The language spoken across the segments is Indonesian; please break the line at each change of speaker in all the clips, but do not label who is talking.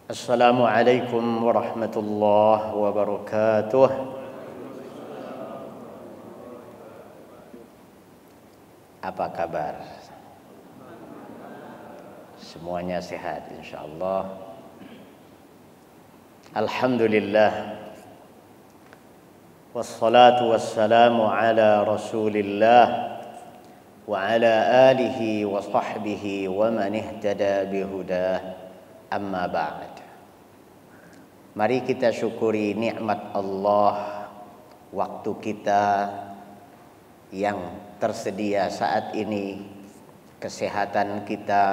Assalamualaikum warahmatullahi wabarakatuh. Apa kabar? Semuanya sehat insyaallah. Alhamdulillah. Wassalatu wassalamu ala Rasulillah wa ala alihi wa sahbihi wa man ihtada bihudah. Amma ba'd. Mari kita syukuri nikmat Allah, waktu kita yang tersedia saat ini, kesehatan kita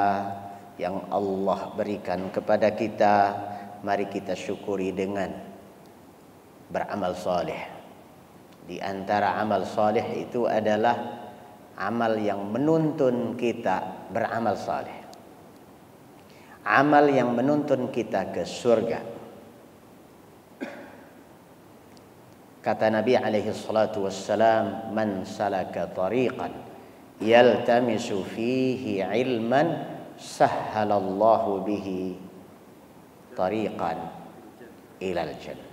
yang Allah berikan kepada kita. Mari kita syukuri dengan beramal saleh. Di antara amal saleh itu adalah amal yang menuntun kita beramal saleh. Amal yang menuntun kita ke surga. Kata Nabi alaihi salatu wassalam, "Man salaka tariqan yaltamisu fihi ilman sahhalallahu bihi tariqan ilal jannah."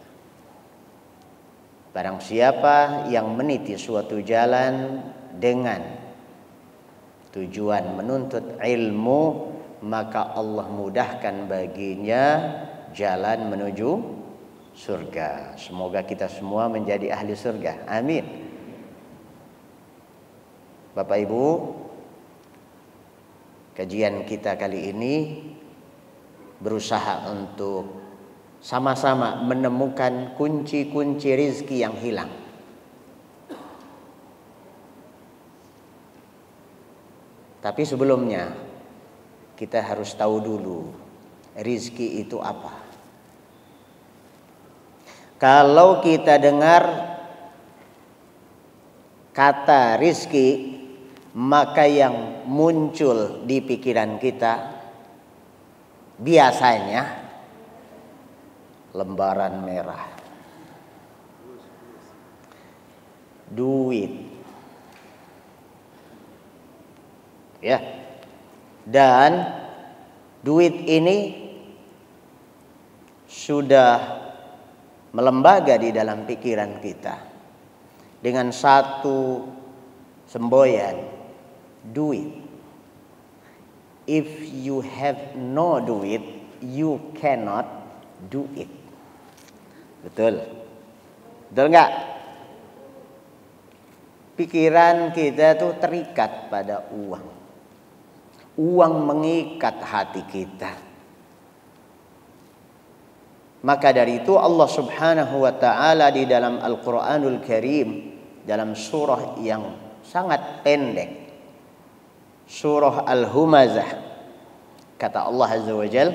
Barang siapa yang meniti suatu jalan dengan tujuan menuntut ilmu, maka Allah mudahkan baginya jalan menuju surga. Semoga kita semua menjadi ahli surga. Amin. Bapak Ibu, kajian kita kali ini berusaha untuk sama-sama menemukan kunci-kunci rizki yang hilang. Tapi sebelumnya kita harus tahu dulu rizki itu apa. Kalau kita dengar kata rizki, maka yang muncul di pikiran kita biasanya lembaran merah, duit, ya. Dan duit ini sudah melembaga di dalam pikiran kita dengan satu semboyan, duit. If you have no duit, you cannot do it. Betul? Betul nggak? Pikiran kita tuh terikat pada uang. Uang mengikat hati kita. Maka dari itu Allah Subhanahu wa ta'ala di dalam Al-Quranul Karim, dalam surah yang sangat pendek, surah Al-Humazah, kata Allah Azza wa Jal,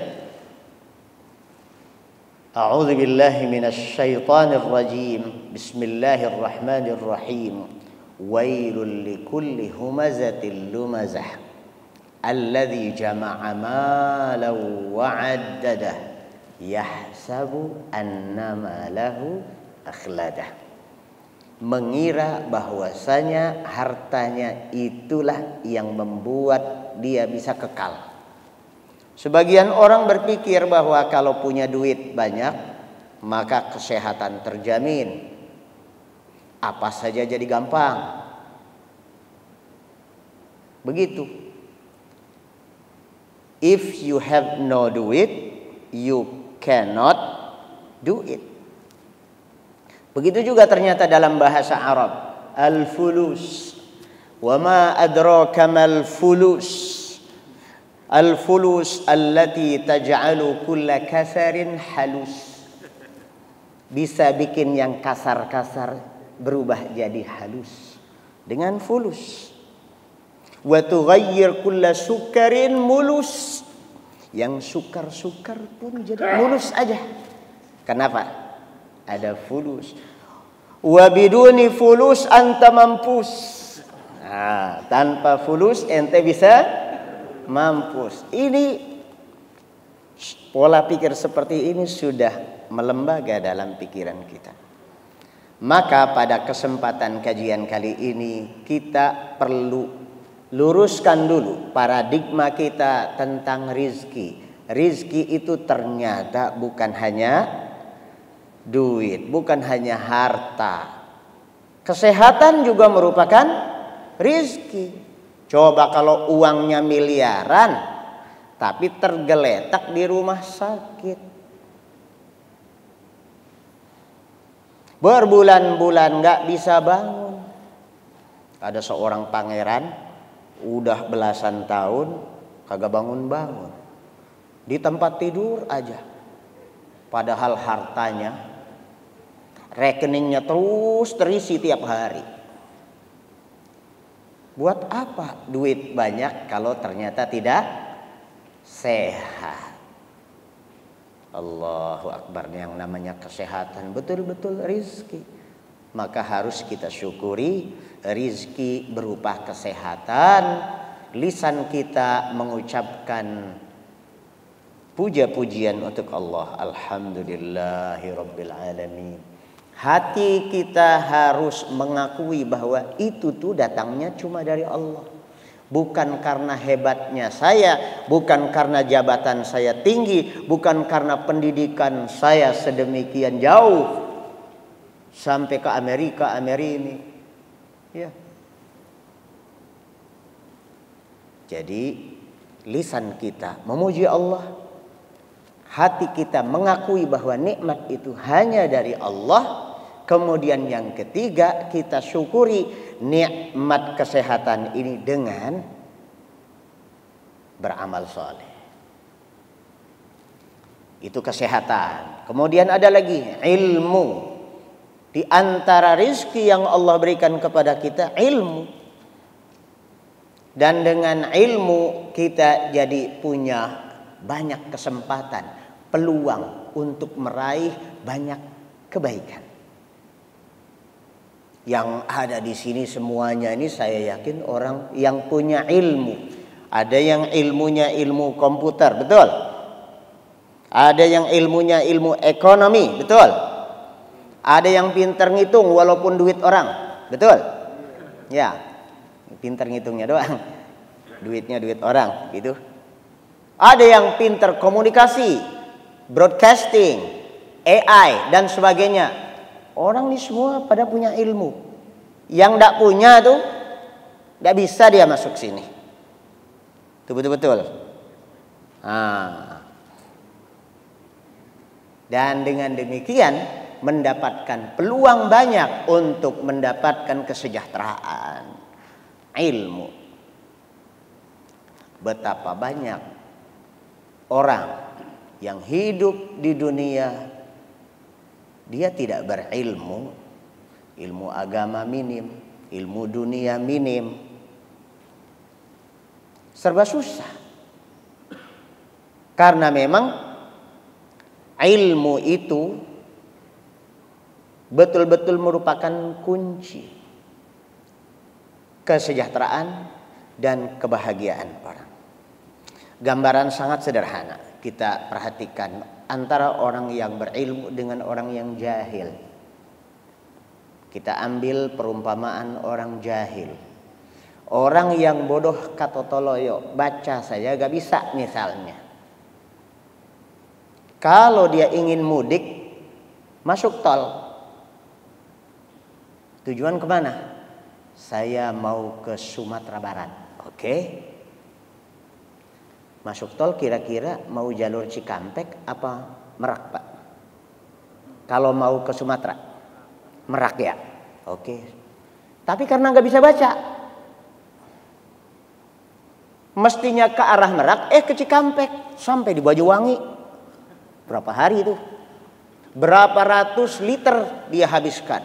A'udzu billahi minasy syaithanir rajim. Bismillahirrahmanirrahim. Wailul likulli humazatil lumazah alladzi jama'a malan wa 'addadah yahsabu annama lahu akhladah. Mengira bahwasanya hartanya itulah yang membuat dia bisa kekal. Sebagian orang berpikir bahwa kalau punya duit banyak maka kesehatan terjamin, apa saja jadi gampang. Begitu. If you have no duit, you cannot do it. Begitu juga ternyata dalam bahasa Arab, al-fulus. Wa ma adraka mal fulus. Al-fulus allati taj'alu kulla kasarin halus. Bisa bikin yang kasar-kasar berubah jadi halus dengan fulus. Wa tughayyir kulla sukarin mulus. Yang sukar-sukar pun jadi mulus aja. Kenapa? Ada fulus. Wa biduni fulus anta mampus. Nah, tanpa fulus ente bisa mampus. Ini pola pikir seperti ini sudah melembaga dalam pikiran kita. Maka pada kesempatan kajian kali ini kita perlu luruskan dulu paradigma kita tentang rizki. rizki itu ternyata bukan hanya duit, bukan hanya harta. Kesehatan juga merupakan rizki. Coba kalau uangnya miliaran tapi tergeletak di rumah sakit, berbulan-bulan gak bisa bangun. Ada seorang pangeran udah belasan tahun kagak bangun-bangun, di tempat tidur aja, padahal hartanya, rekeningnya terus terisi tiap hari. Buat apa duit banyak kalau ternyata tidak sehat? Allahu Akbar, yang namanya kesehatan betul-betul rizki. Maka harus kita syukuri rizki berupa kesehatan. Lisan kita mengucapkan puja-pujian untuk Allah. Alhamdulillahirabbil alamin. Hati kita harus mengakui bahwa itu tuh datangnya cuma dari Allah. Bukan karena hebatnya saya, bukan karena jabatan saya tinggi, bukan karena pendidikan saya sedemikian jauh sampai ke Amerika ini. Ya. Jadi lisan kita memuji Allah, hati kita mengakui bahwa nikmat itu hanya dari Allah. Kemudian yang ketiga, kita syukuri nikmat kesehatan ini dengan beramal soleh. Itu kesehatan. Kemudian ada lagi ilmu. Di antara rizki yang Allah berikan kepada kita, ilmu. Dan dengan ilmu kita jadi punya banyak kesempatan, peluang untuk meraih banyak kebaikan. Yang ada di sini semuanya ini saya yakin orang yang punya ilmu. Ada yang ilmunya ilmu komputer, betul? Ada yang ilmunya ilmu ekonomi, betul? Ada yang pintar ngitung walaupun duit orang, betul? Ya, pintar ngitungnya doang, duitnya duit orang, gitu. Ada yang pintar komunikasi, broadcasting, AI dan sebagainya. Orang ini semua pada punya ilmu. Yang tidak punya tuh tidak bisa dia masuk sini. Itu betul-betul. Dan dengan demikian mendapatkan peluang banyak untuk mendapatkan kesejahteraan, ilmu. Betapa banyak orang yang hidup di dunia dia tidak berilmu, ilmu agama minim, ilmu dunia minim, serba susah. Karena memang ilmu itu betul-betul merupakan kunci kesejahteraan dan kebahagiaan orang. Gambaran sangat sederhana kita perhatikan antara orang yang berilmu dengan orang yang jahil. Kita ambil perumpamaan orang jahil. Orang yang bodoh katotoloyo, baca saja gak bisa misalnya. Kalau dia ingin mudik, masuk tol. Tujuan kemana? Saya mau ke Sumatera Barat. Oke. Masuk tol kira-kira mau jalur Cikampek apa Merak, Pak? Kalau mau ke Sumatera, Merak ya. Oke. Tapi karena nggak bisa baca, mestinya ke arah Merak, ke Cikampek, sampai di Banyuwangi. Berapa hari itu? Berapa ratus liter dia habiskan?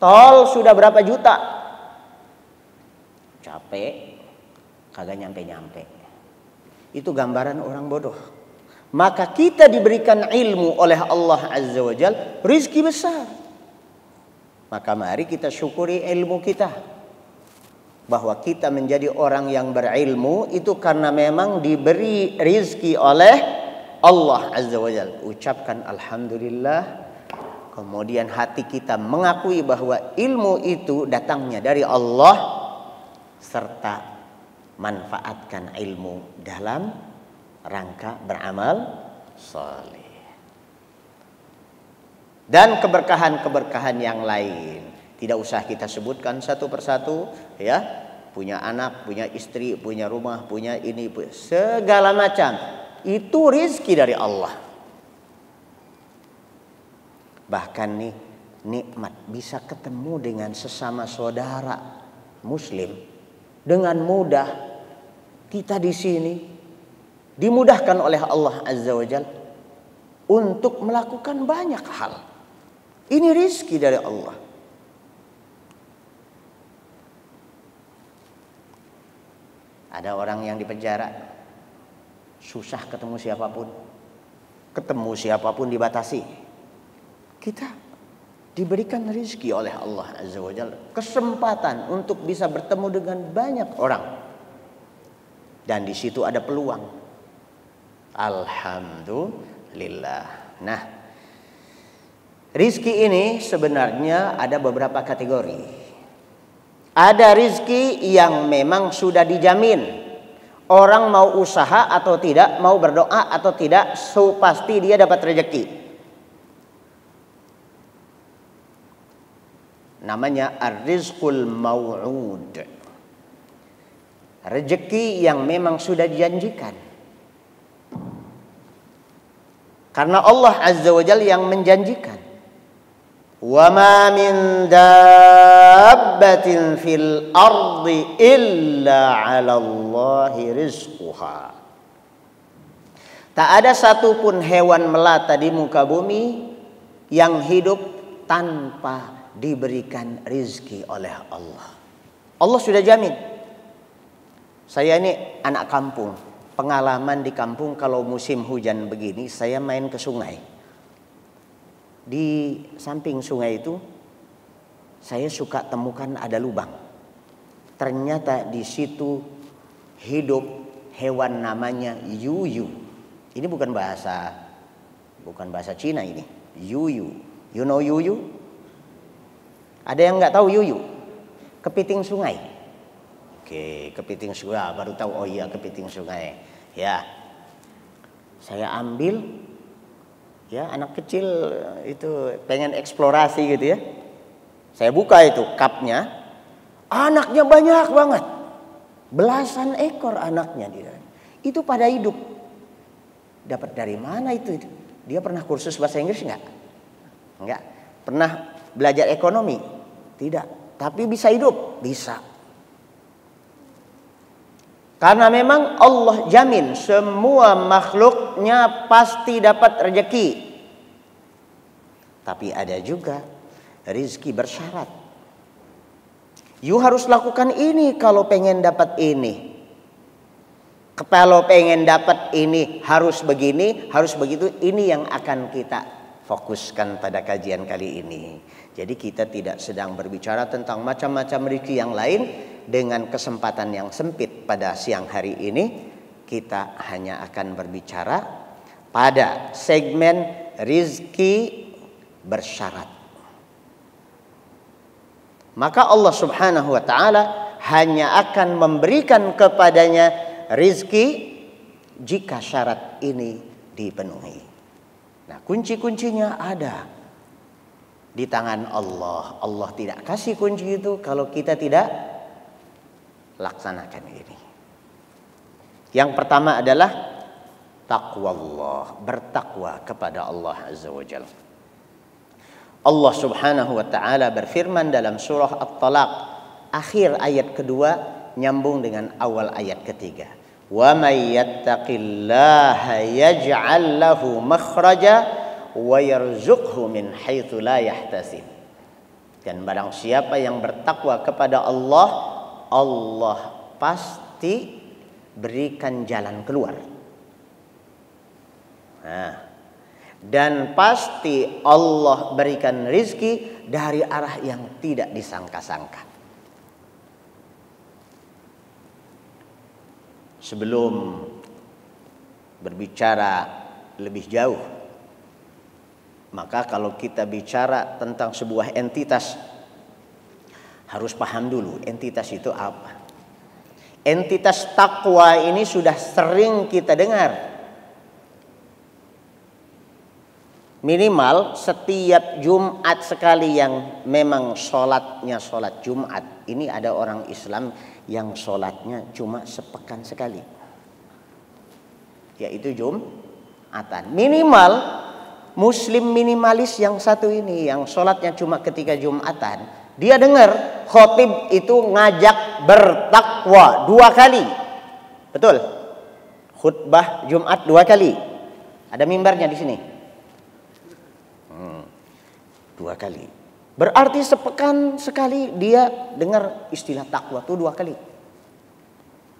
Tol sudah berapa juta? Capek, kagak nyampe-nyampe. Itu gambaran orang bodoh. Maka kita diberikan ilmu oleh Allah Azza wa Jalla, rizki besar. Maka mari kita syukuri ilmu kita. Bahwa kita menjadi orang yang berilmu itu karena memang diberi rizki oleh Allah Azza wa Jalla. Ucapkan Alhamdulillah. Kemudian hati kita mengakui bahwa ilmu itu datangnya dari Allah. Serta manfaatkan ilmu dalam rangka beramal saleh. Dan keberkahan-keberkahan yang lain tidak usah kita sebutkan satu persatu, ya. Punya anak, punya istri, punya rumah, punya ini, segala macam. Itu rizki dari Allah. Bahkan nih nikmat bisa ketemu dengan sesama saudara muslim dengan mudah. Kita di sini dimudahkan oleh Allah Azza wa Jalla untuk melakukan banyak hal. Ini rizki dari Allah. Ada orang yang di penjara, susah ketemu siapapun. Ketemu siapapun dibatasi. Kita diberikan rizki oleh Allah Azza wa Jalla, kesempatan untuk bisa bertemu dengan banyak orang. Dan di situ ada peluang. Alhamdulillah. Nah, rizki ini sebenarnya ada beberapa kategori. Ada rizki yang memang sudah dijamin. Orang mau usaha atau tidak, mau berdoa atau tidak, so pasti dia dapat rezeki. Namanya ar-rizqul mau'ud. Rezeki yang memang sudah dijanjikan. Karena Allah Azza wa Jalla yang menjanjikan. Wa ma min dabbatin fil ardi illa 'ala Allahi rizquha. Tak ada satupun hewan melata di muka bumi yang hidup tanpa diberikan rizki oleh Allah. Allah sudah jamin. Saya ini anak kampung. Pengalaman di kampung kalau musim hujan begini, saya main ke sungai. Di samping sungai itu saya suka temukan ada lubang. Ternyata di situ hidup hewan namanya yuyu. Ini bukan bahasa Cina ini. Yuyu. You know yuyu? Ada yang nggak tahu yuyu? Kepiting sungai. Oke, kepiting sungai. Baru tahu, oh iya kepiting sungai. Ya, saya ambil. Ya, anak kecil itu pengen eksplorasi gitu ya. Saya buka itu cupnya, anaknya banyak banget, belasan ekor anaknya dia. Itu pada hidup. Dapat dari mana itu? Dia pernah kursus bahasa Inggris nggak? Nggak. Pernah belajar ekonomi? Tidak. Tapi bisa hidup? Bisa. Karena memang Allah jamin semua makhluknya pasti dapat rezeki. Tapi ada juga rizki bersyarat. You harus lakukan ini kalau pengen dapat ini. Kalau pengen dapat ini harus begini, harus begitu. Ini yang akan kita fokuskan pada kajian kali ini. Jadi kita tidak sedang berbicara tentang macam-macam rezeki yang lain. Dengan kesempatan yang sempit pada siang hari ini, kita hanya akan berbicara pada segmen rizki bersyarat. Maka Allah Subhanahu wa ta'ala hanya akan memberikan kepadanya rizki jika syarat ini dipenuhi. Nah, kunci-kuncinya ada di tangan Allah. Allah tidak kasih kunci itu kalau kita tidak laksanakan ini. Yang pertama adalah taqwa Allah, bertakwa kepada Allah Azza wa Jalla. Allah Subhanahu wa ta'ala berfirman dalam surah At-Talaq, akhir ayat kedua nyambung dengan awal ayat ketiga. Wa may yattaqillaha yaj'al lahu makhraja wa yarzuqhu min haitsu la yahtasib. Dan barang siapa yang bertakwa kepada Allah, Allah pasti berikan jalan keluar. Nah, dan pasti Allah berikan rizki dari arah yang tidak disangka-sangka. Sebelum berbicara lebih jauh, maka kalau kita bicara tentang sebuah entitas, harus paham dulu entitas itu apa. Entitas takwa ini sudah sering kita dengar. Minimal setiap Jumat sekali yang memang sholatnya sholat Jumat. Ini ada orang Islam yang sholatnya cuma sepekan sekali, yaitu Jumatan. Minimal Muslim minimalis yang satu ini, yang sholatnya cuma ketika Jumatan, dia dengar khotib itu ngajak bertakwa 2 kali. Betul? Khutbah Jumat 2 kali. Ada mimbarnya di sini. 2 kali. Berarti sepekan sekali dia dengar istilah takwa itu 2 kali.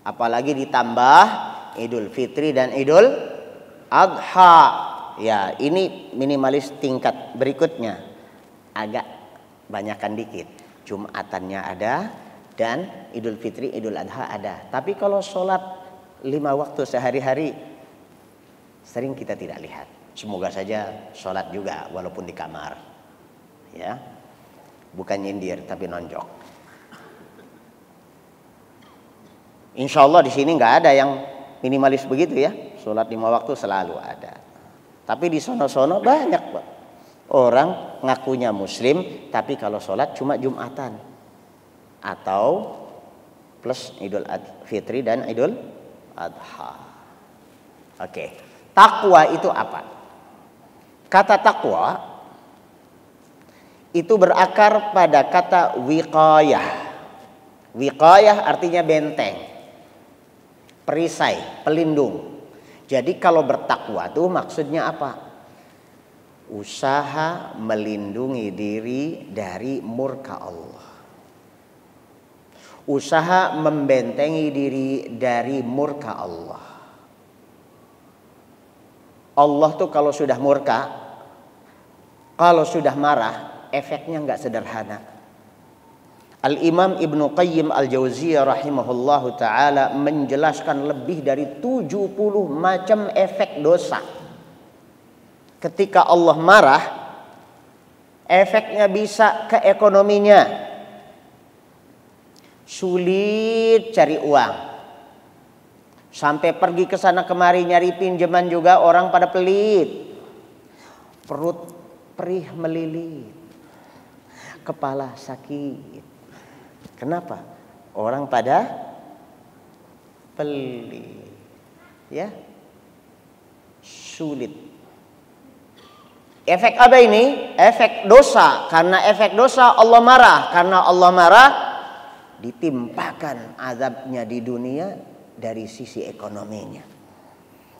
Apalagi ditambah Idul Fitri dan Idul Adha. Ya, ini minimalis tingkat berikutnya. Agak banyakan dikit. Jumatannya ada dan Idul Fitri, Idul Adha ada. Tapi kalau sholat 5 waktu sehari-hari sering kita tidak lihat. Semoga saja sholat juga walaupun di kamar. Ya, bukan nyindir tapi nonjok. Insya Allah di sini nggak ada yang minimalis begitu ya. Sholat 5 waktu selalu ada. Tapi di sono-sono banyak Pak. Orang ngakunya Muslim tapi kalau sholat cuma Jumatan atau plus Idul Fitri dan Idul Adha. Oke, takwa itu apa? Kata takwa itu berakar pada kata wiqayah. Wiqayah artinya benteng, perisai, pelindung. Jadi kalau bertakwa itu maksudnya apa? Usaha melindungi diri dari murka Allah. Usaha membentengi diri dari murka Allah. Allah tuh kalau sudah murka, kalau sudah marah, efeknya nggak sederhana. Al-Imam Ibnu Qayyim Al-Jauziyah rahimahullahu ta'ala menjelaskan lebih dari 70 macam efek dosa. Ketika Allah marah, efeknya bisa ke ekonominya. Sulit cari uang. Sampai pergi ke sana kemari nyari pinjaman juga orang pada pelit. Perut perih melilit. Kepala sakit. Kenapa? Orang pada pelit. Ya. Sulit. Efek apa ini? Efek dosa. Karena efek dosa Allah marah. Karena Allah marah ditimpakan azabnya di dunia dari sisi ekonominya.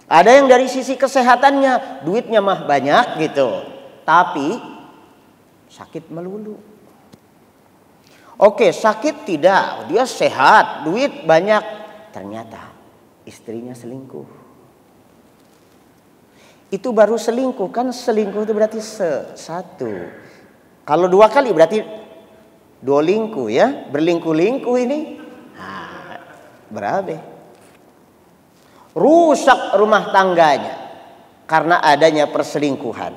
Ada yang dari sisi kesehatannya, duitnya mah banyak gitu. Tapi sakit melulu. Oke, sakit tidak, dia sehat, duit banyak. Ternyata istrinya selingkuh. Itu baru selingkuh, kan selingkuh itu berarti satu. Kalau 2 kali berarti 2 lingkuh ya, berlingkuh-lingkuh ini. Nah, berapa? Rusak rumah tangganya karena adanya perselingkuhan.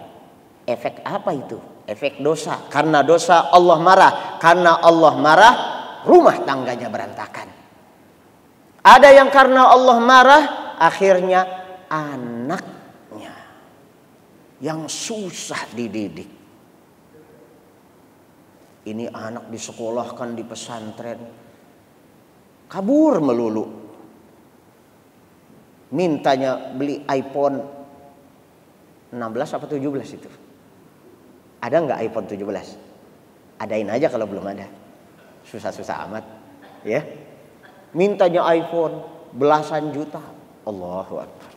Efek apa itu? Efek dosa. Karena dosa Allah marah. Karena Allah marah, rumah tangganya berantakan. Ada yang karena Allah marah, akhirnya anaknya yang susah dididik. Ini anak disekolahkan di pesantren, kabur melulu. Mintanya beli iPhone 16 apa 17 itu. Ada nggak iPhone 17? Adain aja kalau belum ada. Susah-susah amat, ya. Mintanya iPhone belasan juta. Allahu Akbar.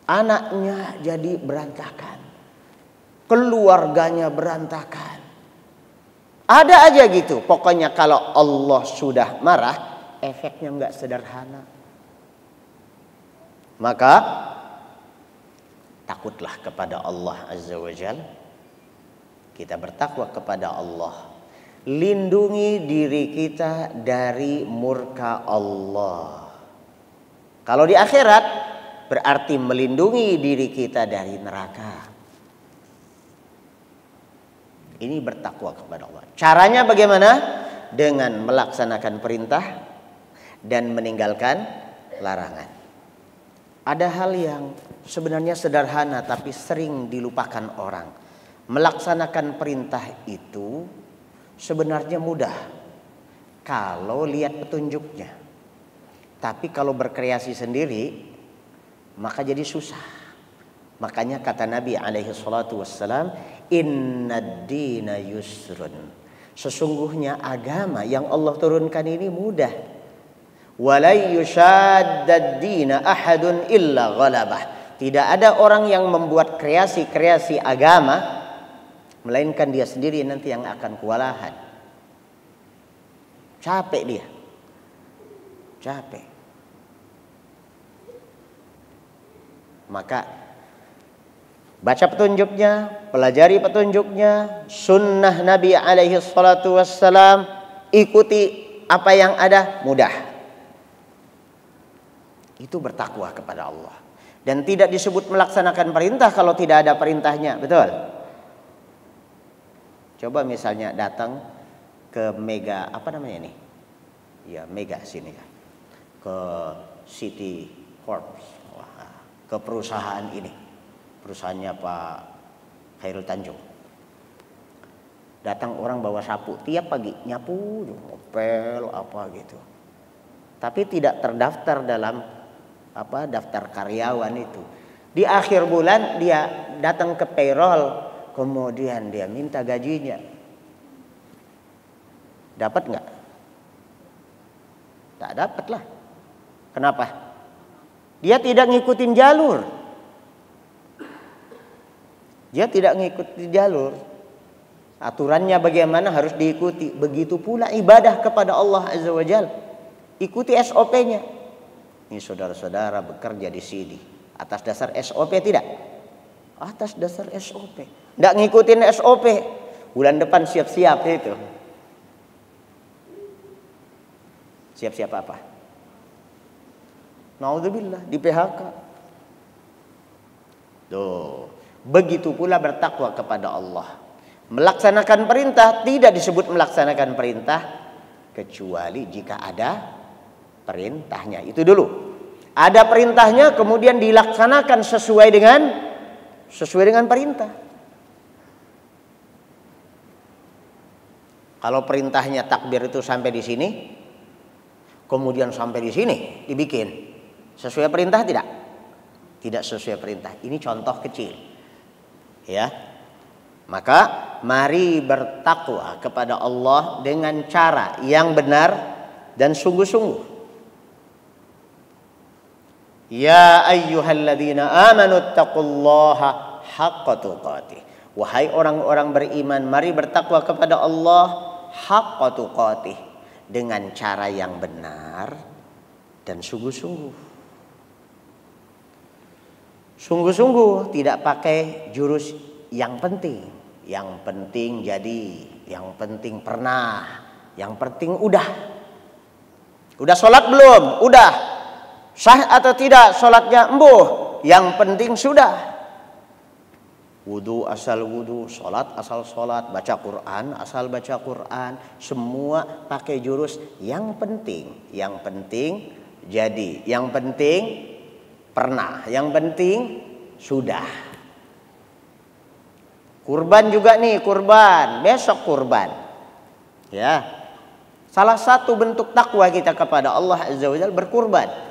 Anaknya jadi berantakan. Keluarganya berantakan. Ada aja gitu. Pokoknya kalau Allah sudah marah, efeknya nggak sederhana. Maka takutlah kepada Allah Azza wa Jalla. Kita bertakwa kepada Allah. Lindungi diri kita dari murka Allah. Kalau di akhirat berarti melindungi diri kita dari neraka. Ini bertakwa kepada Allah. Caranya bagaimana? Dengan melaksanakan perintah dan meninggalkan larangan. Ada hal yang sebenarnya sederhana tapi sering dilupakan orang. Melaksanakan perintah itu sebenarnya mudah kalau lihat petunjuknya. Tapi kalau berkreasi sendiri maka jadi susah. Makanya kata Nabi alaihi salatu wassalam, innad dina yusrun. Sesungguhnya agama yang Allah turunkan ini mudah. Walai yushaddad dina ahadun illa ghalabah. Tidak ada orang yang membuat kreasi-kreasi agama melainkan dia sendiri nanti yang akan kewalahan. Capek dia. Capek. Maka baca petunjuknya, pelajari petunjuknya, sunnah Nabi alaihi salatu wassalam, ikuti apa yang ada, mudah. Itu bertakwa kepada Allah. Dan tidak disebut melaksanakan perintah kalau tidak ada perintahnya, betul? Coba misalnya datang ke Mega, apa namanya ini? Ya Mega sini ya. Ke City Corps, ke perusahaan ini. Perusahaannya Pak Khairul Tanjung. Datang orang bawa sapu tiap pagi, nyapu, ngepel apa gitu. Tapi tidak terdaftar dalam daftar karyawan itu. Di akhir bulan dia datang ke payroll, kemudian dia minta gajinya. Dapat nggak? Tak dapat lah. Kenapa? Dia tidak ngikutin jalur. Dia tidak ngikuti jalur. Aturannya bagaimana harus diikuti. Begitu pula ibadah kepada Allah Azza wa Jalla. Ikuti SOP-nya. Ini saudara-saudara bekerja di sini atas dasar SOP tidak? Atas dasar SOP. Tidak ngikutin SOP. Bulan depan siap-siap itu. Siap-siap apa? Naudzubillah, di PHK. Tuh. Begitu pula bertakwa kepada Allah. Melaksanakan perintah tidak disebut melaksanakan perintah kecuali jika ada perintahnya. Itu dulu. Ada perintahnya kemudian dilaksanakan sesuai dengan perintah. Kalau perintahnya takbir itu sampai di sini, kemudian sampai di sini dibikin sesuai perintah tidak? Tidak sesuai perintah. Ini contoh kecil. Ya. Maka mari bertakwa kepada Allah dengan cara yang benar dan sungguh-sungguh. Ya ayyuhalladzina amanu taqullaha haqqa tuqatih. Wahai orang-orang beriman, mari bertakwa kepada Allah haqqa tuqatih, dengan cara yang benar dan sungguh-sungguh. Sungguh-sungguh, tidak pakai jurus yang penting. Yang penting jadi, yang penting pernah, yang penting udah. Udah sholat belum? Udah. Sah atau tidak sholatnya? Embuh. Yang penting sudah. Wudu asal wudu, sholat asal sholat, baca Quran asal baca Quran. Semua pakai jurus yang penting. Yang penting jadi, yang penting pernah, yang penting sudah. Kurban juga nih, kurban. Besok kurban. Ya. Salah satu bentuk takwa kita kepada Allah Azza wa Jalla berkurban.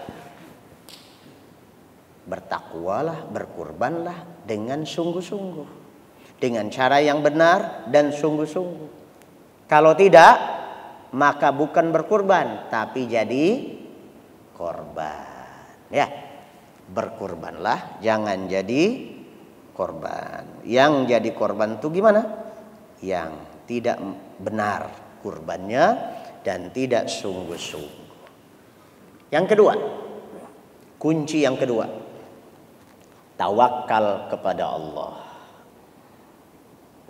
Bertakwalah, berkurbanlah dengan sungguh-sungguh. Dengan cara yang benar dan sungguh-sungguh. Kalau tidak, maka bukan berkurban, tapi jadi korban. Ya. Berkurbanlah, jangan jadi korban. Yang jadi korban itu gimana? Yang tidak benar kurbannya dan tidak sungguh-sungguh. Yang kedua, kunci yang kedua, tawakal kepada Allah.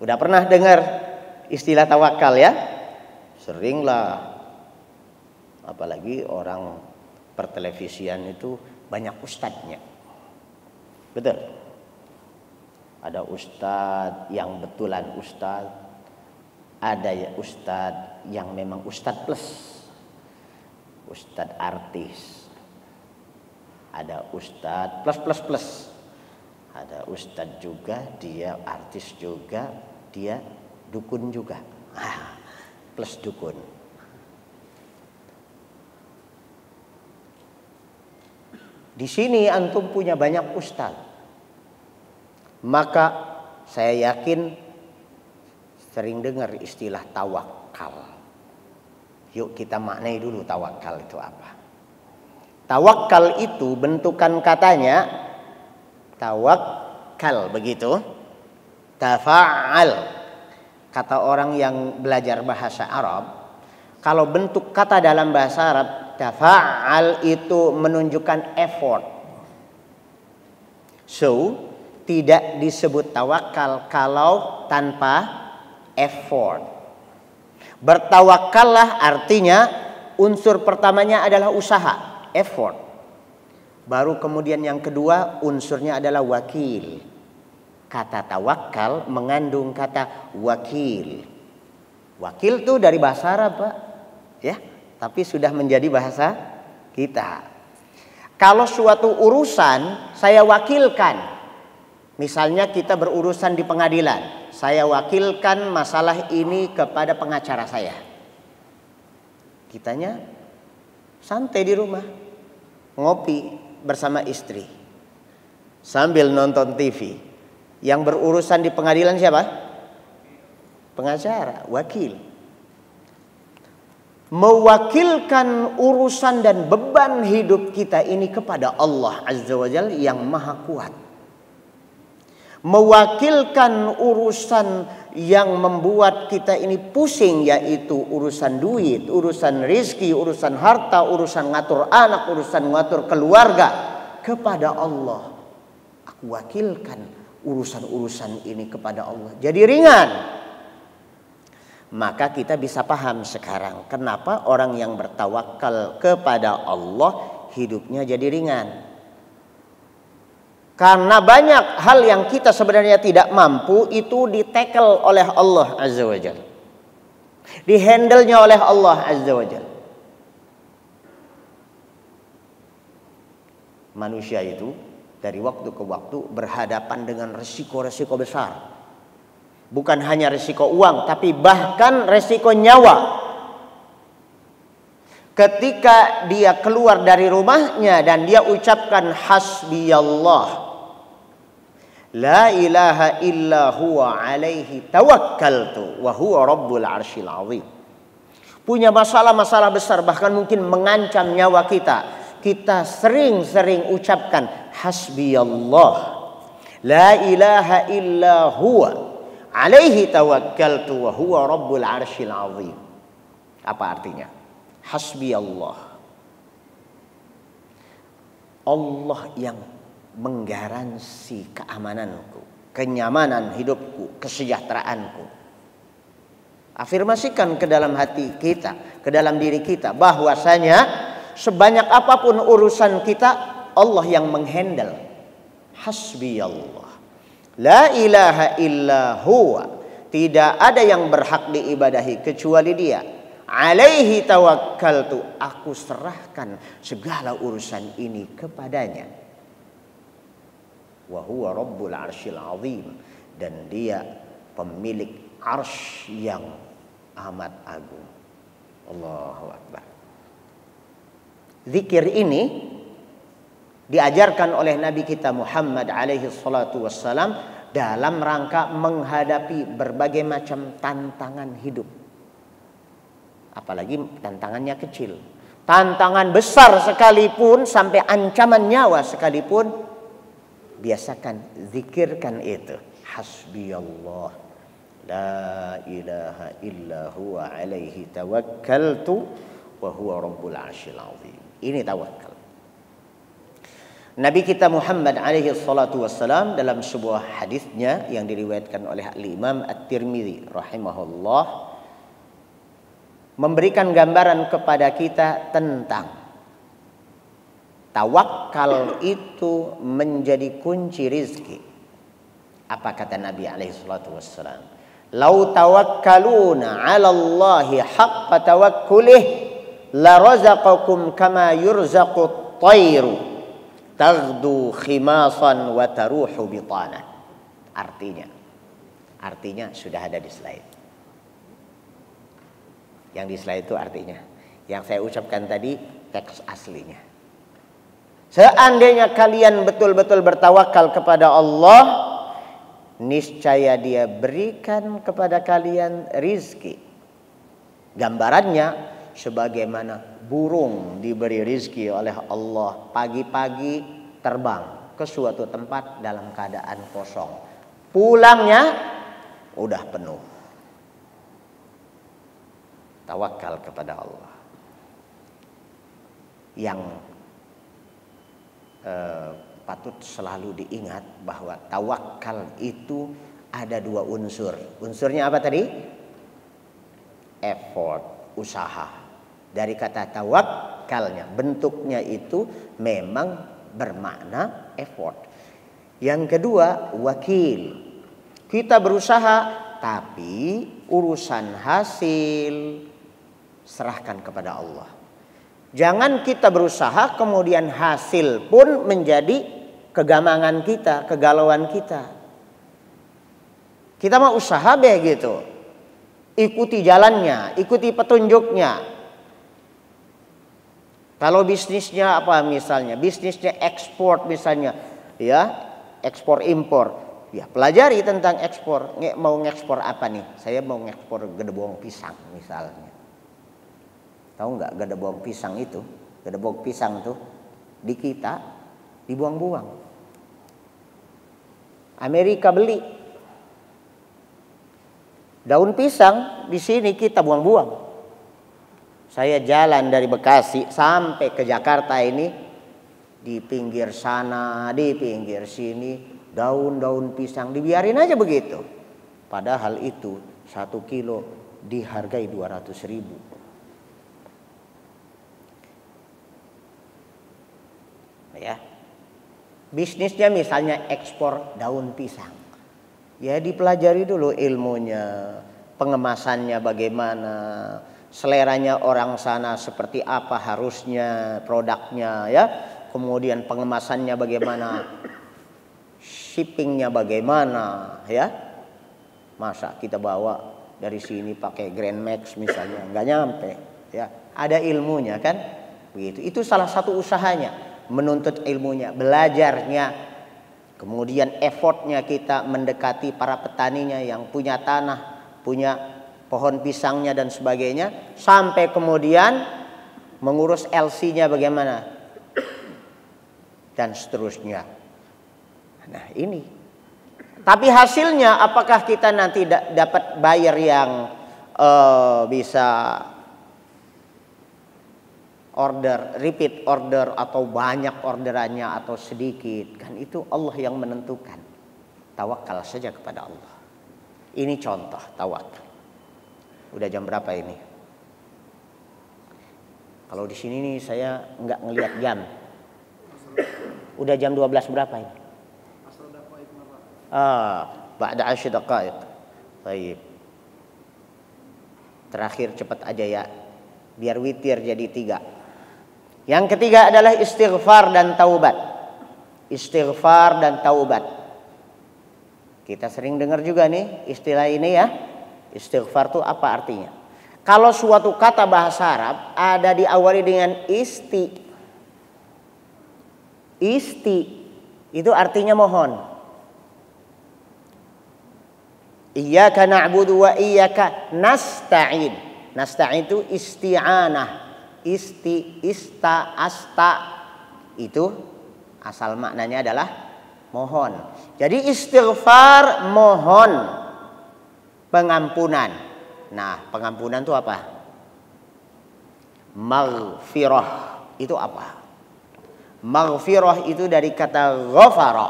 Udah pernah dengar istilah tawakal ya? Seringlah, apalagi orang pertelevisian itu banyak ustadznya. Betul? Ada ustadz yang betulan ustadz, ada ya ustadz yang memang ustadz plus, ustadz artis, ada ustadz plus plus plus, Ada ustadz juga, dia artis juga, dia dukun juga. Plus dukun. Di sini antum punya banyak ustadz. Maka saya yakin sering dengar istilah tawakal. Yuk kita maknai dulu tawakal itu apa. Tawakal itu bentukan katanya tawakkal, begitu. Tafa'al, kata orang yang belajar bahasa Arab, kalau bentuk kata dalam bahasa Arab tafa'al itu menunjukkan effort. So tidak disebut tawakal kalau tanpa effort. Bertawakallah artinya unsur pertamanya adalah usaha, effort. Baru kemudian yang kedua unsurnya adalah wakil. Kata tawakal mengandung kata wakil. Wakil itu dari bahasa Arab, Pak. Ya, tapi sudah menjadi bahasa kita. Kalau suatu urusan saya wakilkan. Misalnya kita berurusan di pengadilan. Saya wakilkan masalah ini kepada pengacara saya. Kitanya santai di rumah. Ngopi bersama istri sambil nonton TV. Yang berurusan di pengadilan siapa? Pengacara, wakil. Mewakilkan urusan dan beban hidup kita ini kepada Allah Azza wa Jalla yang maha kuat. Mewakilkan urusan yang membuat kita ini pusing, yaitu urusan duit, urusan rizki, urusan harta, urusan ngatur anak, urusan ngatur keluarga, kepada Allah. Aku wakilkan urusan-urusan ini kepada Allah. Jadi ringan. Maka kita bisa paham sekarang kenapa orang yang bertawakal kepada Allah hidupnya jadi ringan. Karena banyak hal yang kita sebenarnya tidak mampu itu di-tackle oleh Allah Azza wa Jalla. Di-handle-nya oleh Allah Azza wa Jalla. Manusia itu dari waktu ke waktu berhadapan dengan resiko-resiko besar. Bukan hanya resiko uang, tapi bahkan resiko nyawa. Ketika dia keluar dari rumahnya dan dia ucapkan hasbiyallah, la ilaha illa huwa alaihi tawakkaltu wa huwa rabbul arsyil azim. Punya masalah-masalah besar, bahkan mungkin mengancam nyawa kita. Kita sering-sering ucapkan hasbiyallah, la ilaha illa huwa alaihi tawakkaltu wa huwa rabbul arsyil azim. Apa artinya? Hasbiyallah, Allah yang menggaransi keamananku, kenyamanan hidupku, kesejahteraanku. Afirmasikan ke dalam hati kita, ke dalam diri kita, bahwasanya sebanyak apapun urusan kita, Allah yang menghandle. Hasbiyallah, la ilaha illa huwa, tidak ada yang berhak diibadahi kecuali Dia. Alaihi tawakkaltu, aku serahkan segala urusan ini kepadanya. Wa huwa rabbul arsyil azim, dan Dia pemilik arsy yang amat agung. Allahu akbar. Zikir ini diajarkan oleh Nabi kita Muhammad alaihi salatu wassalam dalam rangka menghadapi berbagai macam tantangan hidup. Apalagi tantangannya kecil. Tantangan besar sekalipun, sampai ancaman nyawa sekalipun, biasakan zikirkan itu. Hasbiyallah, la ilaha illa huwa alaihi tawakkaltu wa huwa rabbul arsyil azim. Ini tawakal. Nabi kita Muhammad alaihi salatu wassalam dalam sebuah hadisnya yang diriwayatkan oleh Imam At-Tirmidzi rahimahullah memberikan gambaran kepada kita tentang tawakal itu menjadi kunci rizki. Apa kata Nabi alaihi salatu wassalam? Lau tawakkaluna 'ala Allahi haqqa tawakkulih la razaqakum kama yurzaqut tayru taghdu khimasan wa taruhu bitana. Artinya sudah ada di slide. Yang di slide itu artinya. Yang saya ucapkan tadi teks aslinya. Seandainya kalian betul-betul bertawakal kepada Allah, niscaya Dia berikan kepada kalian rizki. Gambarannya sebagaimana burung diberi rizki oleh Allah, pagi-pagi terbang ke suatu tempat dalam keadaan kosong, pulangnya udah penuh. Tawakal kepada Allah. Yang patut selalu diingat bahwa tawakal itu ada dua unsur. Unsurnya apa tadi? Effort, usaha. Dari kata tawakkalnya, bentuknya itu memang bermakna effort. Yang kedua, wakil. Kita berusaha, tapi urusan hasil serahkan kepada Allah. Jangan kita berusaha kemudian hasil pun menjadi kegamangan kita, kegalauan kita. Kita mau usaha begitu. Ikuti jalannya, ikuti petunjuknya. Kalau bisnisnya apa misalnya? Bisnisnya ekspor misalnya, ya, ekspor impor. Ya, pelajari tentang ekspor. Mau ngekspor apa nih? Saya mau ngekspor gedebong pisang misalnya. Tahu nggak gedebong pisang itu? Gedebong pisang tuh di kita dibuang-buang. Amerika beli daun pisang, di sini kita buang-buang. Saya jalan dari Bekasi sampai ke Jakarta ini, di pinggir sana, di pinggir sini, daun-daun pisang dibiarin aja begitu. Padahal itu 1 kilo dihargai 200.000. Ya, bisnisnya misalnya ekspor daun pisang, ya dipelajari dulu ilmunya, pengemasannya bagaimana, seleranya orang sana seperti apa harusnya produknya, ya, kemudian pengemasannya bagaimana, shippingnya bagaimana, ya. Masa kita bawa dari sini pakai Grand Max misalnya, nggak nyampe, ya. Ada ilmunya kan, begitu. Itu salah satu usahanya. Menuntut ilmunya, belajarnya, kemudian effortnya kita mendekati para petaninya yang punya tanah, punya pohon pisangnya dan sebagainya, sampai kemudian mengurus LC-nya bagaimana dan seterusnya. Nah ini, tapi hasilnya apakah kita nanti dapat buyer yang bisa order, repeat order, atau banyak orderannya atau sedikit, kan itu Allah yang menentukan. Tawakal saja kepada Allah. Ini contoh tawakal. Udah jam berapa ini? Kalau di sini nih saya nggak ngelihat jam. Udah jam 12 berapa ini? Ba'da 10 daqaiq. Baik. Terakhir cepat aja ya. Biar witir jadi 3. Yang ketiga adalah istighfar dan taubat. Istighfar dan taubat. Kita sering dengar juga nih istilah ini ya. Istighfar itu apa artinya? Kalau suatu kata bahasa Arab ada diawali dengan isti. Isti itu artinya mohon. Iyyaka na'budu wa iyyaka nasta'in. Nasta'in itu isti'anah. Asta itu asal maknanya adalah mohon. Jadi istighfar mohon pengampunan. Nah, pengampunan itu apa? Maghfirah itu apa? Maghfirah itu dari kata ghafara.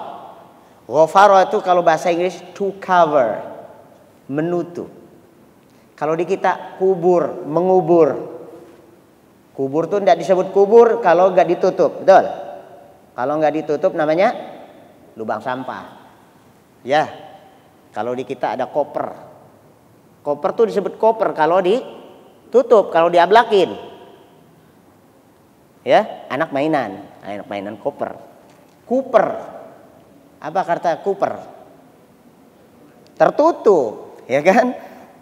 Ghafara itu kalau bahasa Inggris to cover, menutup. Kalau di kita kubur, mengubur. Kubur tuh tidak disebut kubur kalau nggak ditutup, betul? Kalau nggak ditutup namanya lubang sampah. Ya, kalau di kita ada koper. Koper tuh disebut koper kalau ditutup, kalau diablakin. Ya, anak mainan koper. Kuper. Apa kata kuper? Tertutup, ya kan?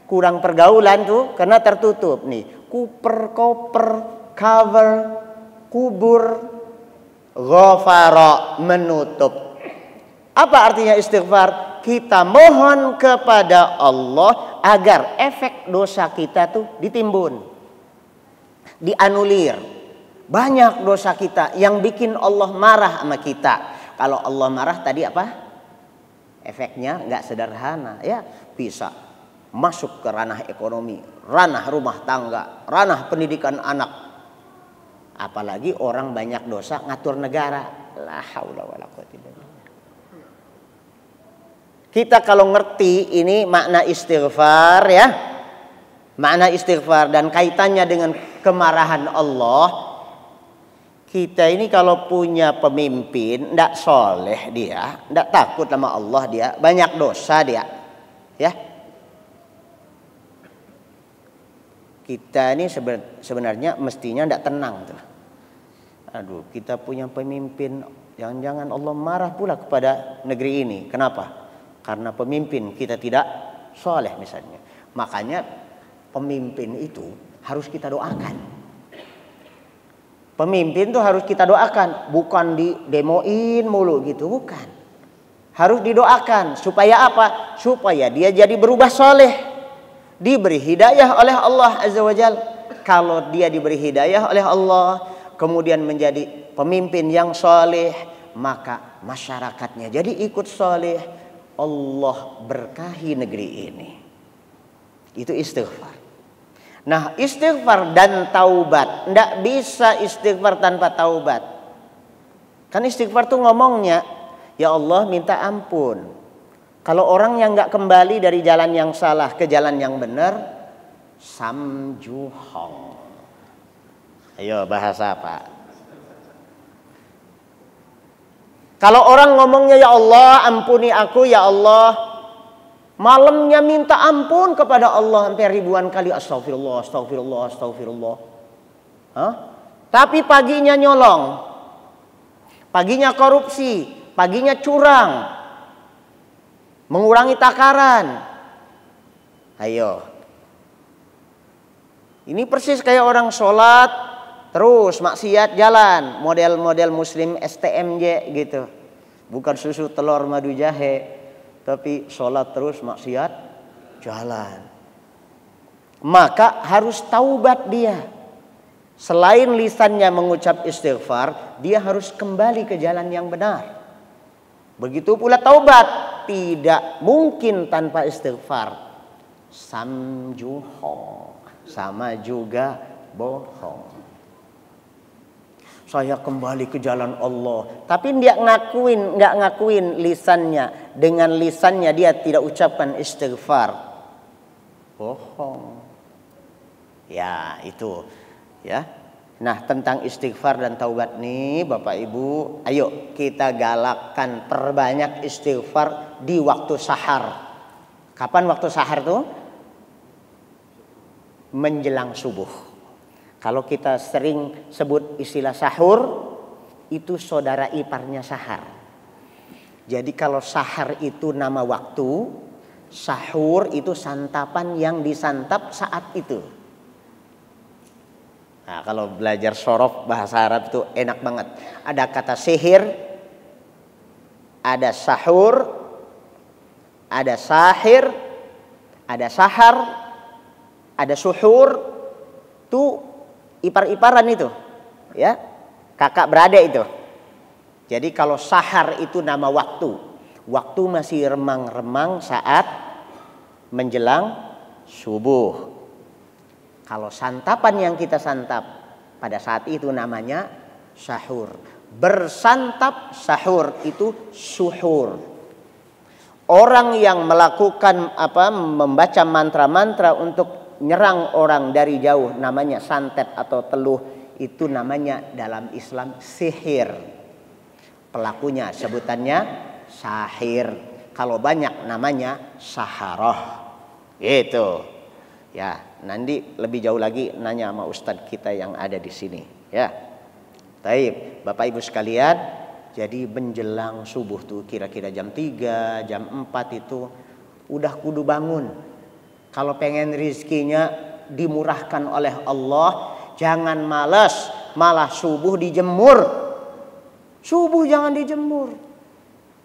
Kurang pergaulan tuh karena tertutup nih. Kuper, koper, cover, kubur, ghafara, menutup. Apa artinya istighfar? Kita mohon kepada Allah agar efek dosa kita tuh ditimbun, dianulir. Banyak dosa kita yang bikin Allah marah sama kita. Kalau Allah marah tadi apa? Efeknya nggak sederhana, ya. Bisa masuk ke ranah ekonomi, ranah rumah tangga, ranah pendidikan anak. Apalagi orang banyak dosa ngatur negara. La haula wala quwwata illa billah. Kita kalau ngerti ini makna istighfar, ya, makna istighfar dan kaitannya dengan kemarahan Allah. Kita ini kalau punya pemimpin ndak soleh dia, ndak takut sama Allah dia, banyak dosa dia, ya. Kita ini sebenarnya mestinya ndak tenang tuh. Aduh, kita punya pemimpin, jangan-jangan Allah marah pula kepada negeri ini. Kenapa? Karena pemimpin kita tidak soleh misalnya. Makanya pemimpin itu harus kita doakan. Pemimpin itu harus kita doakan. Bukan didemoin mulu gitu, bukan. Harus didoakan. Supaya apa? Supaya dia jadi berubah soleh. Diberi hidayah oleh Allah Azza wa Jal. Kalau dia diberi hidayah oleh Allah, kemudian menjadi pemimpin yang soleh, maka masyarakatnya jadi ikut soleh. Allah berkahi negeri ini. Itu istighfar. Nah, istighfar dan taubat, ndak bisa istighfar tanpa taubat. Kan istighfar tuh ngomongnya, ya Allah minta ampun. Kalau orang yang nggak kembali dari jalan yang salah ke jalan yang benar, samjuhong. Ayo bahasa apa? Kalau orang ngomongnya ya Allah ampuni aku ya Allah, malamnya minta ampun kepada Allah sampai ribuan kali astagfirullah, astagfirullah, astagfirullah. Hah? Tapi paginya nyolong, paginya korupsi, paginya curang, mengurangi takaran. Ayo. Ini persis kayak orang sholat terus maksiat jalan, model-model muslim STMJ gitu. Bukan susu telur madu jahe, tapi sholat terus maksiat jalan. Maka harus taubat dia. Selain lisannya mengucap istighfar, dia harus kembali ke jalan yang benar. Begitu pula taubat, tidak mungkin tanpa istighfar. Samjuhong, sama juga bohong. Saya kembali ke jalan Allah, tapi dia nggak ngakuin lisannya. Dengan lisannya dia tidak ucapkan istighfar, bohong. Ya itu, ya. Nah tentang istighfar dan taubat nih, Bapak Ibu, ayo kita galakkan perbanyak istighfar di waktu sahar. Kapan waktu sahar tuh? Menjelang subuh. Kalau kita sering sebut istilah sahur, itu saudara iparnya sahar. Jadi kalau sahar itu nama waktu, sahur itu santapan yang disantap saat itu. Nah, kalau belajar sorof bahasa Arab itu enak banget. Ada kata sihir, ada sahur, ada sahir, ada sahar, ada suhur. Itu ipar-iparan itu, ya, kakak beradik itu. Jadi kalau sahar itu nama waktu, waktu masih remang-remang saat menjelang subuh. Kalau santapan yang kita santap pada saat itu namanya sahur. Bersantap sahur itu suhur. Orang yang melakukan membaca mantra-mantra untuk nyerang orang dari jauh namanya santet atau teluh, itu namanya dalam Islam sihir. Pelakunya sebutannya sahir. Kalau banyak namanya saharah. Gitu. Ya, nanti lebih jauh lagi nanya sama ustadz kita yang ada di sini, ya. Baik, Bapak Ibu sekalian, Jadi menjelang subuh tuh kira-kira jam 3, jam 4 itu udah kudu bangun. Kalau pengen rizkinya dimurahkan oleh Allah, jangan malas, malah subuh dijemur. Subuh jangan dijemur.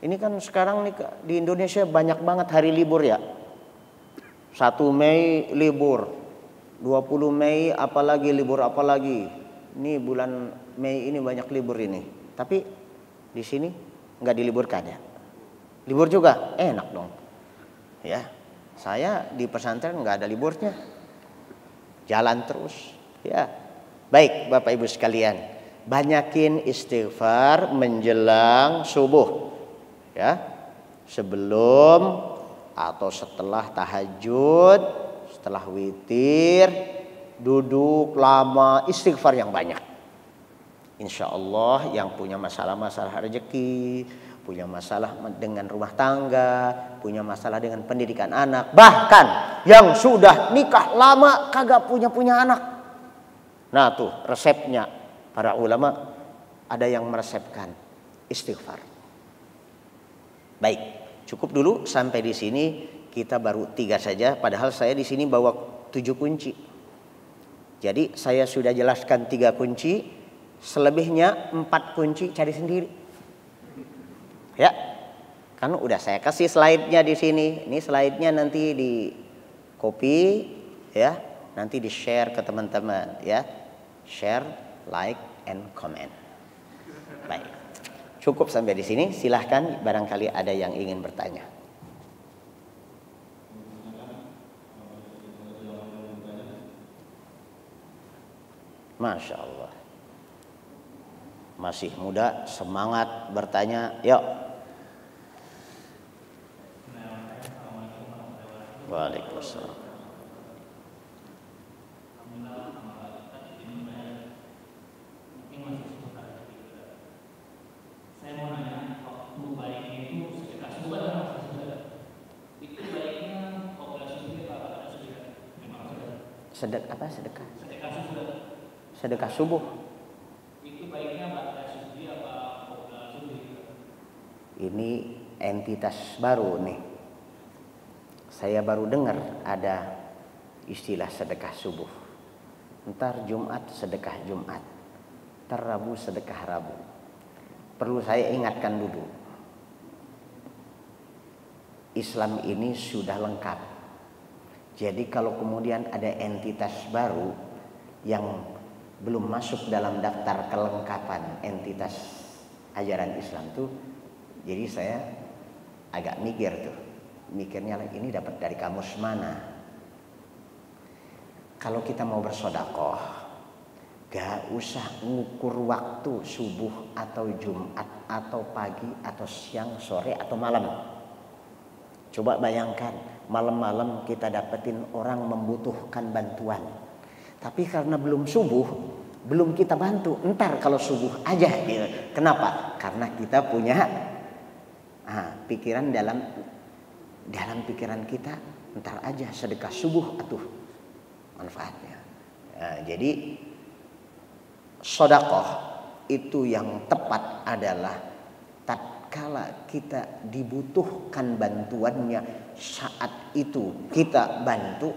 Ini kan sekarang nih di Indonesia banyak banget hari libur ya. 1 Mei libur, 20 Mei apalagi libur apalagi. Ini bulan Mei ini banyak libur ini. Tapi di sini nggak diliburkan ya. Libur juga enak dong. Ya, saya di pesantren nggak ada liburnya. Jalan terus. Ya, baik Bapak Ibu sekalian, banyakin istighfar menjelang subuh. Ya, sebelum atau setelah tahajud, setelah witir, duduk lama, istighfar yang banyak. Insya Allah yang punya masalah-masalah rezeki, punya masalah dengan rumah tangga, punya masalah dengan pendidikan anak, bahkan yang sudah nikah lama kagak punya anak. Nah tuh resepnya para ulama ada yang meresepkan istighfar. Baik, cukup dulu sampai di sini, kita baru 3 saja. Padahal saya di sini bawa 7 kunci. Jadi saya sudah jelaskan 3 kunci. Selebihnya 4 kunci cari sendiri. Ya, kan udah saya kasih slide-nya di sini. Ini slide-nya nanti di copy, ya, nanti di share ke teman-teman, ya. Share, like, and comment. Baik, cukup sampai di sini. Silahkan barangkali ada yang ingin bertanya. Masya Allah. Masih muda, semangat bertanya. Yuk. Waalaikumsalam. Saya mau nanya, waktu baiknya itu sedekah subuh atau masih sudah? Itu baiknya populasi subuh atau ada sudah? Memang sudah. Sedekah apa? Sedekah. Sedekah subuh. Sedekah subuh. Itu baiknya populasi subuh apa populasi subuh? Ini entitas baru nih. Saya baru dengar ada istilah sedekah subuh. Ntar Jumat sedekah Jumat, ntar Rabu sedekah Rabu. Perlu saya ingatkan dulu, Islam ini sudah lengkap. Jadi kalau kemudian ada entitas baru yang belum masuk dalam daftar kelengkapan entitas ajaran Islam tuh, jadi saya agak mikir tuh. Mikirnya ini dapat dari kamus mana? Kalau kita mau bersedekah, gak usah ngukur waktu subuh atau Jumat atau pagi atau siang, sore atau malam. Coba bayangkan malam-malam kita dapetin orang membutuhkan bantuan, tapi karena belum subuh, belum kita bantu. Ntar kalau subuh aja gitu. Kenapa? Karena kita punya pikiran dalam pikiran kita, ntar aja sedekah subuh atuh manfaatnya. Jadi sedekah itu yang tepat adalah tatkala kita dibutuhkan bantuannya, saat itu kita bantu.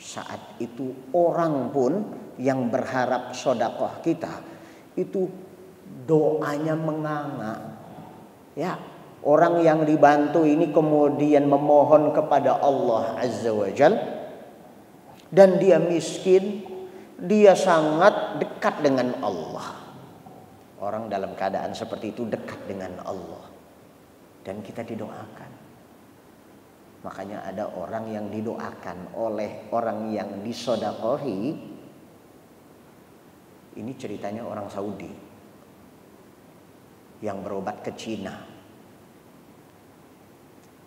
Saat itu orang pun yang berharap sedekah kita itu doanya menganga. Ya, orang yang dibantu ini kemudian memohon kepada Allah Azza wa Jal, dan dia miskin, dia sangat dekat dengan Allah. Orang dalam keadaan seperti itu dekat dengan Allah, dan kita didoakan. Makanya ada orang yang didoakan oleh orang yang disedekahi. Ini ceritanya orang Saudi yang berobat ke Cina.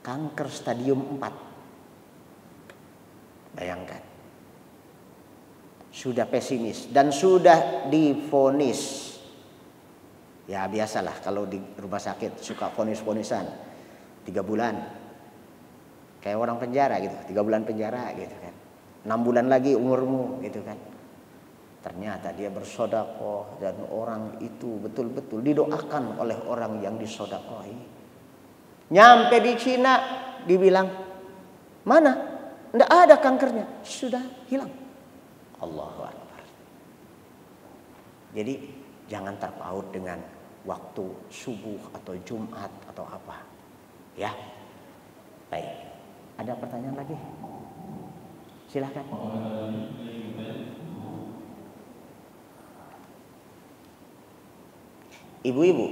Kanker stadium 4. Bayangkan. Sudah pesimis dan sudah divonis. Ya biasalah kalau di rumah sakit suka vonis-vonisan 3 bulan. Kayak orang penjara gitu, 3 bulan penjara gitu kan. 6 bulan lagi umurmu gitu kan. Ternyata dia bersedekah dan orang itu betul-betul didoakan oleh orang yang disedekahi. Nyampe di Cina dibilang, "Mana? Enggak ada kankernya." Sudah hilang. Allahu Akbar. Jadi jangan terpaut dengan waktu subuh atau Jumat atau apa. Ya. Baik. Ada pertanyaan lagi? Silakan. Ibu-ibu,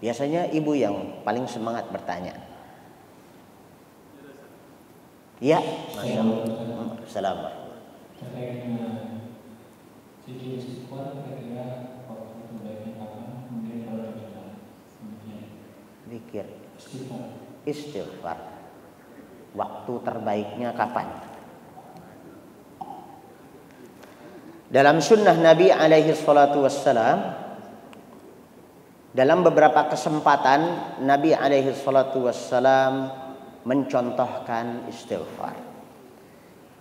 biasanya ibu yang paling semangat bertanya. Ya, Masya Allah. Assalamualaikum.
Terkait dengan sujud istighfar, kira-kira waktu terbaiknya kapan? Kemudian kalau kita
Zikir istighfar. Waktu terbaiknya kapan? Dalam sunnah Nabi alaihi salatu wassalam, dalam beberapa kesempatan Nabi alaihi salatu wassalam mencontohkan istighfar.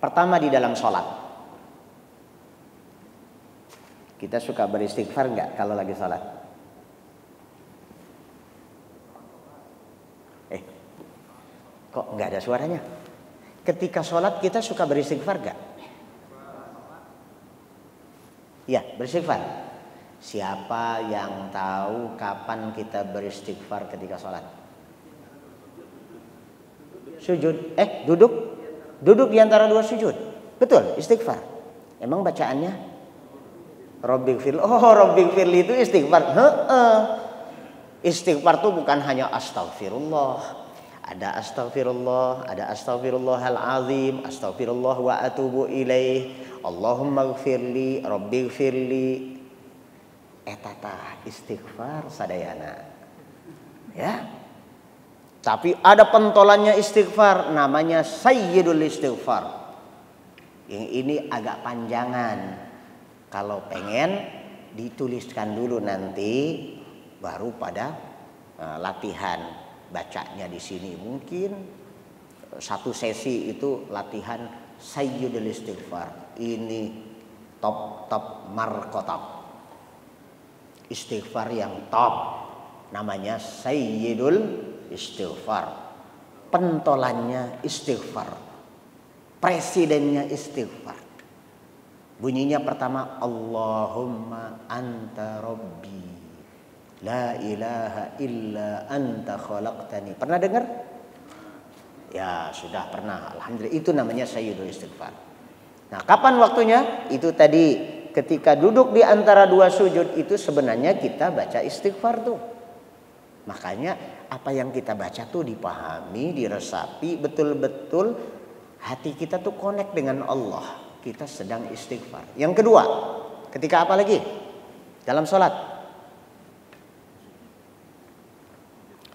Pertama di dalam sholat. Kita suka beristighfar enggak kalau lagi sholat? Kok enggak ada suaranya? Ketika sholat kita suka beristighfar enggak? Ya, beristighfar. Siapa yang tahu kapan kita beristighfar ketika sholat? Sujud. Duduk. Duduk di antara dua sujud. Betul, istighfar. Emang bacaannya? Rabbighfirli. Oh, Rabbighfirli itu istighfar. Istighfar itu bukan hanya astagfirullah. Ada astagfirullah, ada astagfirullahal azim, astagfirullah wa atubu ilaih. Allahumma gfirli, Rabbighfirli. Etata istighfar sadayana. Ya. Tapi ada pentolannya istighfar, namanya sayyidul istighfar. Yang ini agak panjangan. Kalau pengen dituliskan dulu nanti, baru pada latihan bacanya di sini. Mungkin satu sesi itu latihan sayyidul istighfar. Ini top markotab. Istighfar yang top namanya sayyidul istighfar. Pentolannya istighfar. Presidennya istighfar. Bunyinya pertama, Allahumma anta rabbi la ilaha illa anta khalaqtani. Pernah dengar? Ya, sudah pernah. Alhamdulillah, itu namanya sayyidul istighfar. Nah, kapan waktunya? Itu tadi ketika duduk di antara dua sujud itu sebenarnya kita baca istighfar tuh. Makanya apa yang kita baca tuh dipahami, diresapi betul-betul, hati kita tuh connect dengan Allah. Kita sedang istighfar. Yang kedua, ketika apa lagi? Dalam sholat.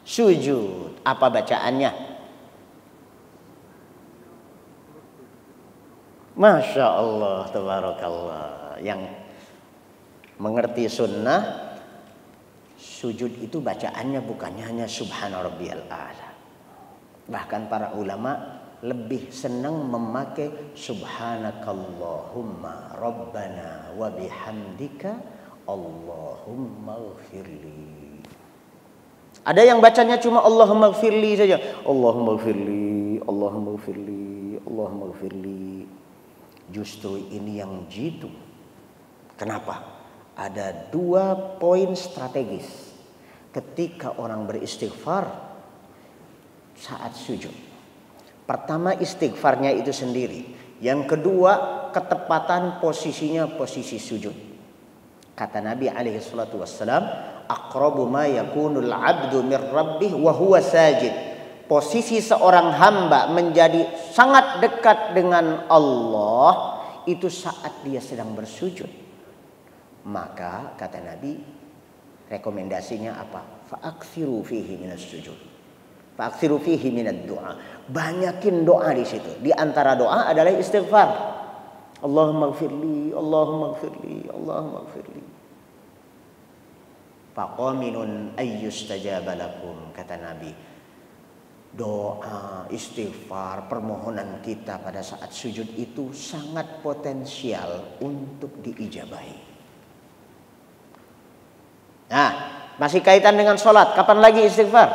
Sujud. Apa bacaannya? Masya Allah, tabarakallah. Yang mengerti sunnah, sujud itu bacaannya bukannya hanya subhana rabbiyal a'la. Bahkan para ulama lebih senang memakai subhanakallahumma rabbana wa bihamdika Allahumma gfirli. Ada yang bacanya cuma Allahumma gfirli saja. Allahumma gfirli, Allahumma gfirli, Allahumma gfirli. Justru ini yang jitu. Kenapa? Ada dua poin strategis ketika orang beristighfar saat sujud. Pertama, istighfarnya itu sendiri. Yang kedua, ketepatan posisinya posisi sujud. Kata Nabi alaihi salatu wassalam, aqrabu ma yakunul abdu mir rabbih wa huwa sajid. Posisi seorang hamba menjadi sangat dekat dengan Allah itu saat dia sedang bersujud. Maka kata Nabi, rekomendasinya apa? Fa'aksiru fihi minas sujud. Fa'aksiru fihi minad doa. Banyakin doa di situ. Di antara doa adalah istighfar. Allahumma gfirli, Allahumma gfirli, Allahumma gfirli. Faqaminun ayyustajaba lakum, kata Nabi. doa, istighfar, permohonan kita pada saat sujud itu sangat potensial untuk diijabahi. Nah, masih kaitan dengan sholat. Kapan lagi istighfar?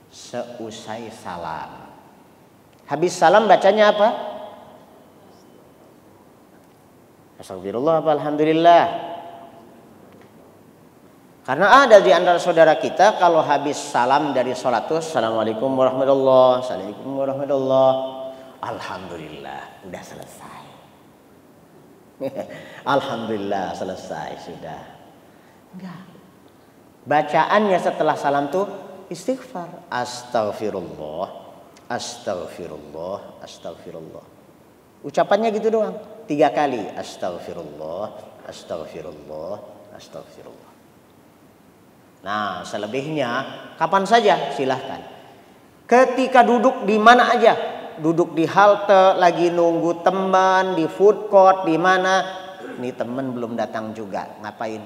Seusai salam. Habis salam bacanya apa? Astagfirullah apa alhamdulillah. Karena ada di antara saudara kita kalau habis salam dari sholat itu assalamualaikum warahmatullahi, assalamualaikum warahmatullahi, alhamdulillah udah selesai. Alhamdulillah selesai sudah. Enggak. Bacaannya setelah salam tuh istighfar. Astaghfirullah, astaghfirullah, astaghfirullah. Ucapannya gitu doang. 3 kali. Astaghfirullah, astaghfirullah, astaghfirullah. Nah, selebihnya kapan saja silahkan. Ketika duduk di mana aja, duduk di halte, lagi nunggu teman, di food court, di mana, ini teman belum datang juga, ngapain?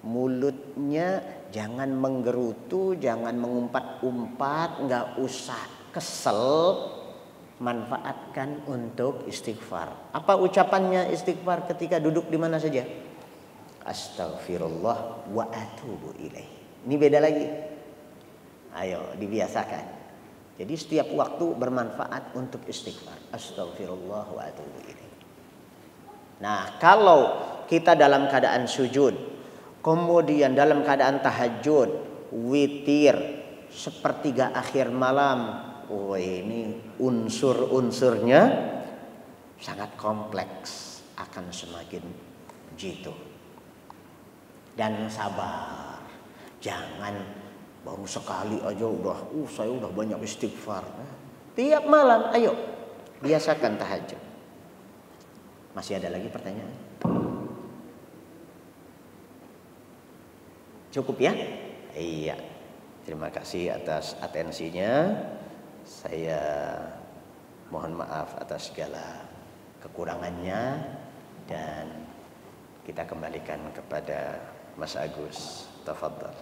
Mulutnya jangan menggerutu, jangan mengumpat-umpat, nggak usah kesel, manfaatkan untuk istighfar. Apa ucapannya istighfar ketika duduk di mana saja? Astaghfirullah wa atubu ilaih. Ini beda lagi. Ayo dibiasakan. Jadi setiap waktu bermanfaat untuk istighfar. Astaghfirullah wa atubu ilaih. Nah, kalau kita dalam keadaan sujud, kemudian dalam keadaan tahajud, witir, sepertiga akhir malam, ini unsur-unsurnya sangat kompleks, akan semakin jitu. Dan sabar, jangan baru sekali aja udah, saya udah banyak istighfar. Tiap malam, ayo biasakan tahajud. Masih ada lagi pertanyaan? Cukup ya? Iya. Terima kasih atas atensinya. Saya mohon maaf atas segala kekurangannya dan kita kembalikan kepada Mas Agus. Tafadhal.